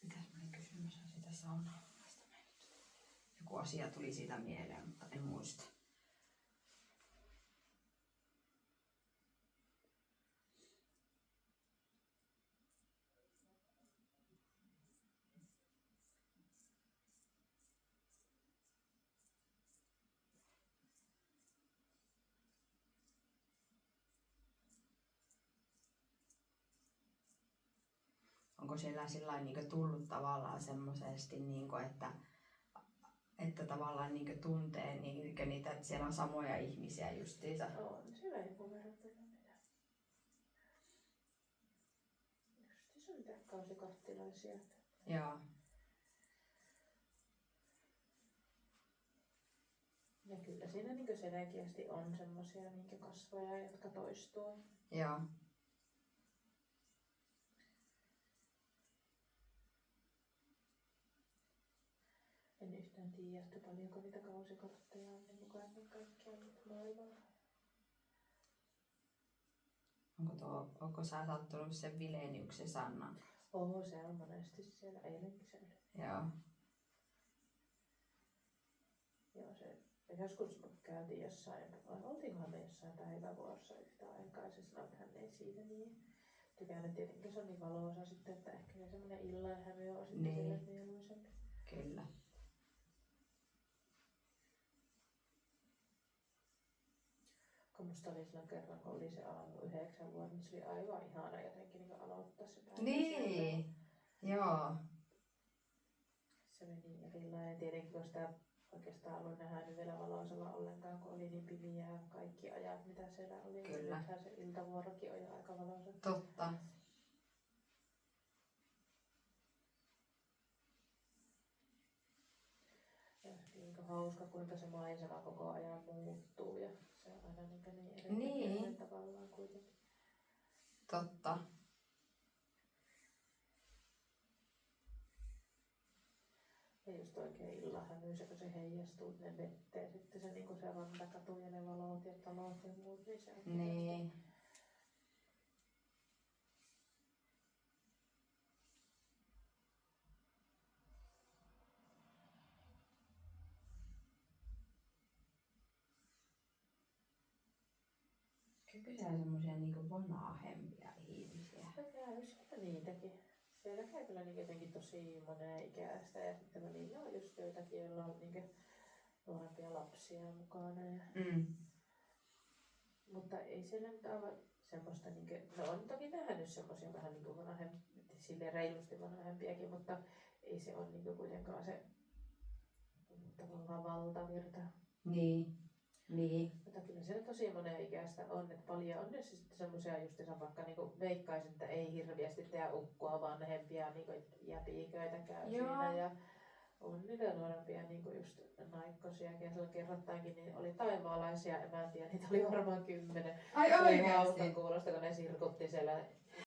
Mitäs mä olin kysymässä sitä saunahommasta? Joku asia tuli siitä mieleen, mutta en muista. Onko siellä sillain niin tullut tavallaan semmoisesti, niin että tavallaan niin tuntee niin niitä, että siellä on samoja ihmisiä justiinsa? On siellä joku verran kyllä mitä. Justiinsa niitä kausikahtilaisia. Joo. Ja kyllä siinä niin selkeästi on semmoisia niin kasvoja, jotka toistuu. Joo. En yhtään tiedä, että paljonko niitä kausikortteja on niin mukaan kaikkiaan maailmalla. Onko sä sattunut sen Vileniuksen Sannan? Oho, se on monesti siellä eilenkin siellä. Joo. Joo, se joskus käytiin jossain, vai oltiinkohan me jossain päivävuorossa yhtä aikaa, se sanoi, että hän ei siitä niin tykännyt. Tietenkin se on niin valoisa sitten, että ehkä se semmoinen illanhämö on sitten niin. sille mieluisempi. Kyllä. Kun musta oli silloin kerran, kun oli se aamu 9 vuotta, niin se oli aivan ihana jotenkin niin aloittaa se päivä. Niin, joo. Se meni niin erilainen. Tietenkin kun sitä oikeastaan ollut nähdä vielä valoisella ollenkaan, kun oli niin pimiä kaikki ajat, mitä siellä oli. Kyllä. Nythän se iltavuorokin on jo aika valoisa. Totta. Ja niin hauska, kuinka se maisema koko ajan muuttuu ja se on aina niin niin. tavallaan kuitenkin. Totta. Ja just oikein illanhämyisä, kun se heijastuu ne vetteen, sitten se, niin se rantakatu ja ne valot ja talot ja muut, niin se on niin. Kyllä semmoisia niinku vanhempia ihmisiä. No käy siellä niitäkin. Siellä käy kyllä niin jotenkin tosi moneen ikäistä ja sitten välillä on just joitakin, joilla on niin nuorempia lapsia mukana. Ja... Mutta ei siellä nyt aivan semmoista, niin kuin, no on toki nähnyt semmoisia vähän niin kuin silleen reilusti vanhempiakin, mutta ei se ole niin kuitenkaan se tavallaan valtavirta. Niin. Niin. Mutta kyllä siellä tosi moneen ikäistä on, että paljon on ne sitten semmoisia justiinsa vaikka niinku veikkaisin, että ei hirveästi tehdä ukkoa, vaan nehempiä niinku jäpiköitä käy siinä ja on niitä nuorempia niinku just naikkosiakin ja siellä kerrottaankin, niin oli taivaalaisia emäntiä, niitä oli varmaan 10. Ai se oli oikeasti? hauska kuulosta, kun ne sirkutti siellä